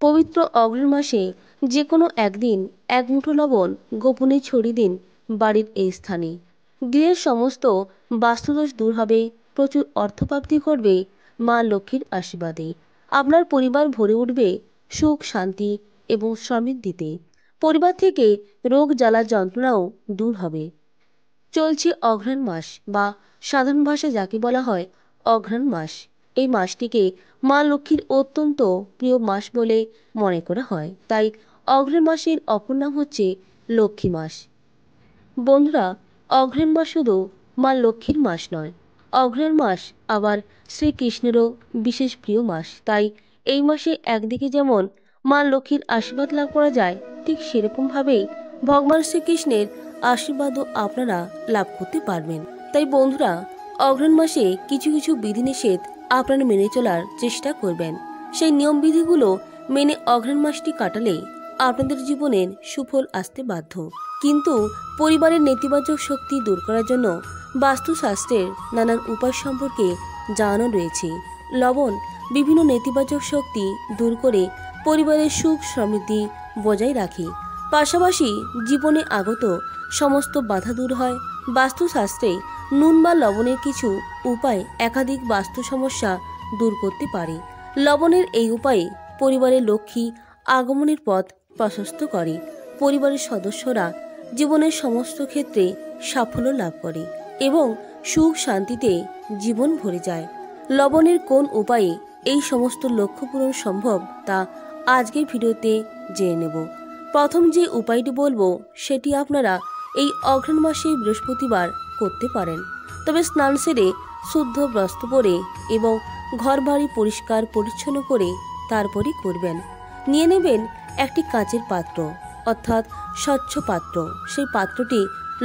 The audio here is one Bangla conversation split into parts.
পবিত্র অগ্রহায়ণ মাসে যে কোনো একদিন এক মুঠো লবণ গোপনে ছড়িয়ে দিন বাড়ির এই স্থানে। গৃহের সমস্ত বাস্তুদোষ দূর হবে, প্রচুর অর্থপ্রাপ্তি ঘটবে মা লক্ষ্মীর আশীর্বাদে। আপনার পরিবার ভরে উঠবে সুখ, শান্তি এবং সমৃদ্ধিতে। পরিবার থেকে রোগ জ্বালা যন্ত্রণাও দূর হবে। চলছে অঘ্রাণ মাস বা সাধারণ ভাষায় যাকে বলা হয় অঘ্রাণ মাস। এই মাসটিকে মা লক্ষ্মীর অত্যন্ত প্রিয় মাস বলে মনে করা হয়, তাই অঘ্রাণ মাসের অপর নাম হচ্ছে লক্ষ্মী মাস। বন্ধুরা, অঘ্রাণ মাস শুধু মা লক্ষ্মীর মাস নয়, অঘ্রাণ মাস আবার শ্রীকৃষ্ণেরও বিশেষ প্রিয় মাস। তাই এই মাসে একদিকে যেমন মা লক্ষ্মীর আশীর্বাদ লাভ করা যায়, ঠিক সেরকমভাবেই ভগবান শ্রীকৃষ্ণের আশীর্বাদও আপনারা লাভ করতে পারবেন। তাই বন্ধুরা, অঘ্রাণ মাসে কিছু কিছু বিধিনিষেধ আপনারা মেনে চলার চেষ্টা করবেন। সেই নিয়মবিধিগুলো মেনে অঘ্রাণ মাসটি কাটালে আপনাদের জীবনের সুফল আসতে বাধ্য। কিন্তু পরিবারের নেতিবাচক শক্তি দূর করার জন্য বাস্তুশাস্ত্রের নানান উপায় সম্পর্কে জানানো রয়েছে। লবণ বিভিন্ন নেতিবাচক শক্তি দূর করে পরিবারের সুখ সমৃদ্ধি বজায় রাখে, পাশাপাশি জীবনে আগত সমস্ত বাধা দূর হয়। বাস্তুশাস্ত্রে নুন বা লবণের কিছু উপায় একাধিক বাস্তু সমস্যা দূর করতে পারে। লবণের এই উপায়ে পরিবারের লক্ষ্মী আগমনের পথ প্রশস্ত করে, পরিবারের সদস্যরা জীবনের সমস্ত ক্ষেত্রে সাফল্য লাভ করে এবং সুখ শান্তিতে জীবন ভরে যায়। লবণের কোন উপায়ে এই সমস্ত লক্ষ্য পূরণ সম্ভব তা আজকের ভিডিওতে জেনে নেব। প্রথম যে উপায়টি বলবো সেটি আপনারা এই অঘ্রাণ মাসে বৃহস্পতিবার করতে পারেন। তবে স্নান সেরে শুদ্ধ বস্ত্র পরে এবং ঘর বাড়ি পরিষ্কার পরিচ্ছন্ন করে তারপরই করবেন। নিয়ে নেবেন একটি কাচের পাত্র, অর্থাৎ স্বচ্ছ পাত্র। সেই পাত্রটি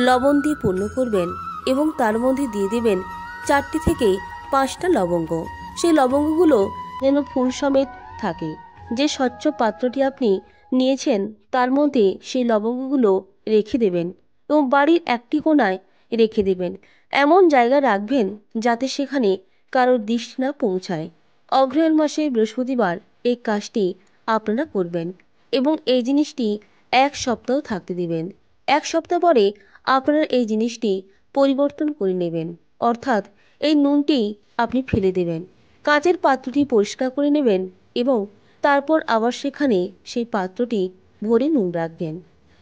লবণ দিয়ে পূর্ণ করবেন এবং তার মধ্যে দিয়ে দেবেন 4টি থেকে 5টা লবঙ্গ। সেই লবঙ্গগুলো যেন ফুল সমেত থাকে। যে স্বচ্ছ পাত্রটি আপনি নিয়েছেন তার মধ্যে সেই লবঙ্গগুলো রেখে দেবেন এবং বাড়ির একটি কোণায় রেখে দেবেন। এমন জায়গায় রাখবেন যাতে সেখানে কারোর দৃষ্টি না পৌঁছায়। অগ্রহায়ণ মাসে বৃহস্পতিবার এই কাজটি আপনারা করবেন এবং এই জিনিসটি 1 সপ্তাহ থাকতে দিবেন। 1 সপ্তাহ পরে আপনারা এই জিনিসটি পরিবর্তন করে নেবেন, অর্থাৎ এই নুনটি আপনি ফেলে দেবেন। কাচের পাত্রটি পরিষ্কার করে নেবেন এবং তারপর আবার সেখানে সেই পাত্রটি ভরে নুন রাখবেন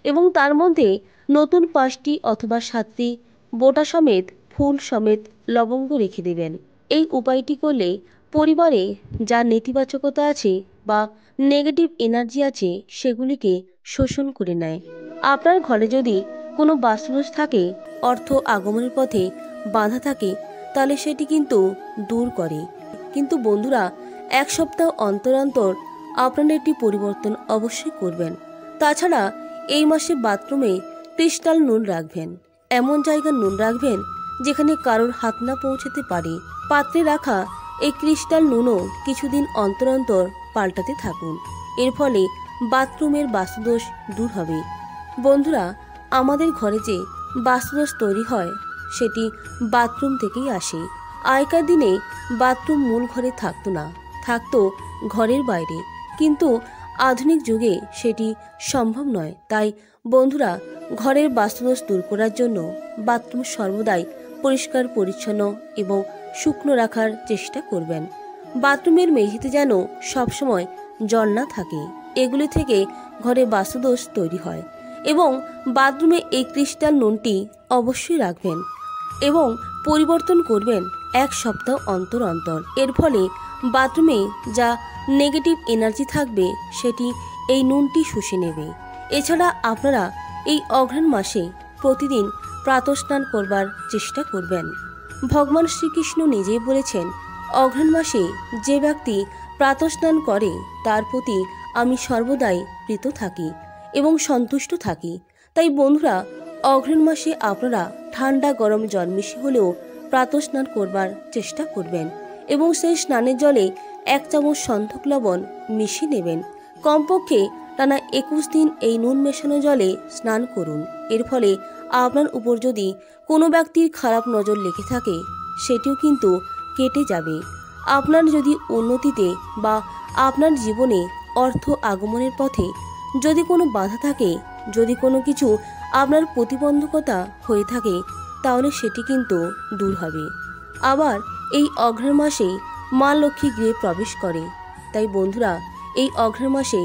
এবং তার মধ্যে নতুন 5টি অথবা 7টি বোটা সমেত ফুল সমেত লবঙ্গ রেখে দেবেন। এই উপায়টি করলে পরিবারে যা নেতিবাচকতা আছে বা নেগেটিভ এনার্জি আছে সেগুলিকে শোষণ করে নেয়। আপনার ঘরে যদি কোনো বাস্তুদোষ থাকে, অর্থ আগমনের পথে বাধা থাকে, তাহলে সেটি কিন্তু দূর করে। কিন্তু বন্ধুরা, 1 সপ্তাহ অন্তর অন্তর আপনারা একটি পরিবর্তন অবশ্যই করবেন। তাছাড়া এই মাসে বাথরুমে ক্রিস্টাল নুন রাখবেন। এমন জায়গায় নুন রাখবেন যেখানে কারোর হাত না পৌঁছাতে পারে। পাত্রে রাখা এই ক্রিস্টাল নুনও কিছুদিন অন্তর অন্তর পাল্টাতে থাকুন। এর ফলে বাথরুমের বাস্তুদোষ দূর হবে। বন্ধুরা, আমাদের ঘরে যে বাস্তুদোষ তৈরি হয় সেটি বাথরুম থেকেই আসে। আগেকার দিনে বাথরুম মূল ঘরে থাকতো না, থাকতো ঘরের বাইরে, কিন্তু আধুনিক যুগে সেটি সম্ভব নয়। তাই বন্ধুরা, ঘরের বাস্তুদোষ দূর করার জন্য বাথরুম সর্বদাই পরিষ্কার পরিচ্ছন্ন এবং শুকনো রাখার চেষ্টা করবেন। বাথরুমের মেঝেতে যেন সবসময় জল না থাকে, এগুলি থেকে ঘরে বাস্তুদোষ তৈরি হয়। এবং বাথরুমে এই ক্রিস্টাল নুনটি অবশ্যই রাখবেন এবং পরিবর্তন করবেন 1 সপ্তাহ অন্তর অন্তর। এর ফলে বাথরুমে যা নেগেটিভ এনার্জি থাকবে সেটি এই নুনটি শুষে নেবে। এছাড়া আপনারা এই অঘ্রাণ মাসে প্রতিদিন প্রাতঃস্নান করবার চেষ্টা করবেন। ভগবান শ্রীকৃষ্ণ নিজেই বলেছেন, অঘ্রাণ মাসে যে ব্যক্তি প্রাতঃস্নান করে তার প্রতি আমি সর্বদাই প্রীত থাকি এবং সন্তুষ্ট থাকি। তাই বন্ধুরা, অঘ্রাণ মাসে আপনারা ঠান্ডা গরম জল মিশিয়ে হলেও প্রাতঃস্নান করবার চেষ্টা করবেন এবং সেই স্নানের জলে 1 চামচ সন্ধক লবণ মিশিয়ে নেবেন। কমপক্ষে টানা 21 দিন এই নুন মেশানো জলে স্নান করুন। এর ফলে আপনার উপর যদি কোনো ব্যক্তির খারাপ নজর লেগে থাকে সেটিও কিন্তু কেটে যাবে। আপনার যদি উন্নতিতে বা আপনার জীবনে অর্থ আগমনের পথে যদি কোনো বাধা থাকে, যদি কোনো কিছু আপনার প্রতিবন্ধকতা হয়ে থাকে, তাহলে সেটি কিন্তু দূর হবে। আবার এই অঘ্রাণ মাসে মা লক্ষ্মী গৃহে প্রবেশ করে। তাই বন্ধুরা, এই অঘ্রাণ মাসে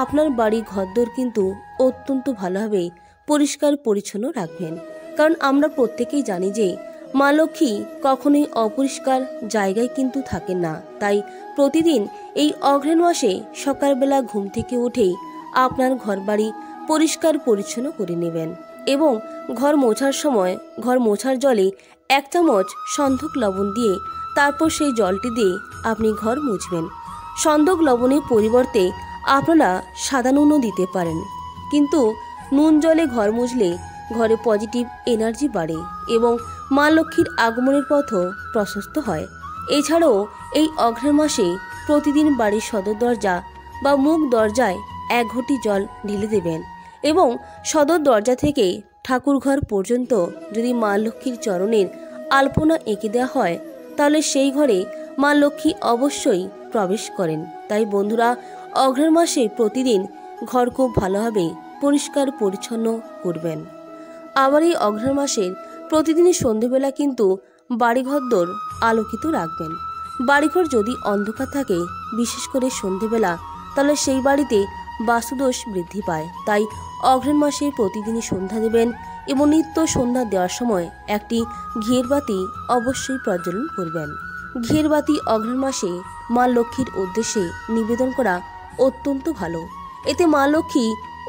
আপনার বাড়ি ঘরদোর কিন্তু অত্যন্ত ভালোভাবে পরিষ্কার পরিচ্ছন্ন রাখবেন। কারণ আমরা প্রত্যেকেই জানি যে মা লক্ষ্মী কখনোই অপরিষ্কার জায়গায় কিন্তু থাকেন না। তাই প্রতিদিন এই অঘ্রাণ মাসে সকালবেলা ঘুম থেকে উঠেই আপনার ঘরবাড়ি পরিষ্কার পরিচ্ছন্ন করে নেবেন এবং ঘর মোছার সময় ঘর মোছার জলে 1 চামচ সন্ধক লবণ দিয়ে তারপর সেই জলটি দিয়ে আপনি ঘর মুছবেন। সন্ধক লবণের পরিবর্তে আপনারা সাদা নুনও দিতে পারেন, কিন্তু নুন জলে ঘর মুছলে ঘরে পজিটিভ এনার্জি বাড়ে এবং মা লক্ষ্মীর আগমনের পথও প্রশস্ত হয়। এছাড়াও এই অঘ্রাণ মাসে প্রতিদিন বাড়ির সদর দরজা বা মুখ দরজায় 1 ঘটি জল ঢেলে দেবেন এবং সদর দরজা থেকে ঠাকুরঘর পর্যন্ত যদি মা লক্ষ্মীর চরণের আলপনা এঁকে দেওয়া হয়, তাহলে সেই ঘরে মা লক্ষ্মী অবশ্যই প্রবেশ করেন। তাই বন্ধুরা, অঘ্রাণ মাসে প্রতিদিন ঘর খুব ভালোভাবে পরিষ্কার পরিচ্ছন্ন করবেন। আবার এই অঘ্রাণ মাসের প্রতিদিনই সন্ধ্যেবেলা কিন্তু বাড়িঘরদোর আলোকিত রাখবেন। বাড়িঘর যদি অন্ধকার থাকে, বিশেষ করে সন্ধ্যেবেলা, তাহলে সেই বাড়িতে বাস্তুদোষ বৃদ্ধি পায়। তাই অঘ্রাণ মাসে প্রতিদিনই সন্ধ্যা দেবেন এবং নিত্য সন্ধ্যা দেওয়ার সময় একটি ঘিয়ের বাতি অবশ্যই প্রজ্বলন করবেন। ঘিয়ের বাতি অঘ্রাণ মাসে মা লক্ষ্মীর উদ্দেশ্যে নিবেদন করা অত্যন্ত ভালো। এতে মা লক্ষ্মী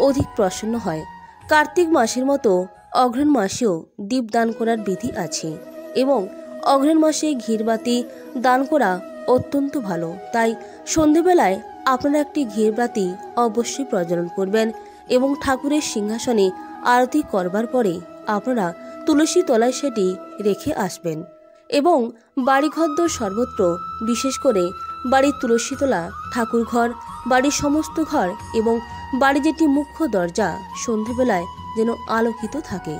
অধিক প্রসন্ন হয়। কার্তিক মাসের মতো অঘ্রাণ মাসেও দীপ দান করার বিধি আছে এবং অঘ্রাণ মাসে ঘিয়ের বাতি দান করা অত্যন্ত ভালো। তাই সন্ধেবেলায় আপনারা একটি ঘিয়ের বাতি অবশ্যই প্রজ্বলন করবেন এবং ঠাকুরের সিংহাসনে আরতি করবার পরে আপনারা তুলসী তলায় সেটি রেখে আসবেন এবং বাড়িঘরদোর সর্বত্র, বিশেষ করে বাড়ির তুলসীতলা, ঠাকুরঘর, বাড়ির সমস্ত ঘর এবং বাড়ির যেটি মুখ্য দরজা সন্ধেবেলায় যেন আলোকিত থাকে।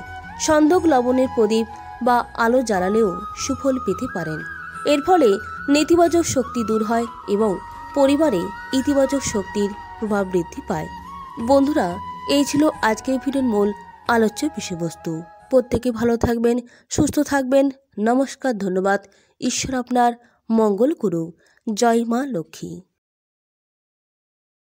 সন্ধক লবণের প্রদীপ বা আলো জ্বালালেও সুফল পেতে পারেন। এর ফলে নেতিবাচক শক্তি দূর হয় এবং পরিবারে ইতিবাচক শক্তির প্রভাব বৃদ্ধি পায়। বন্ধুরা, এই ছিল আজকের ভিডিওর মূল আলোচ্য বিষয়বস্তু। প্রত্যেকে ভালো থাকবেন, সুস্থ থাকবেন। নমস্কার, ধন্যবাদ। ঈশ্বর আপনার মঙ্গল করুক। জয় মা লক্ষ্মী।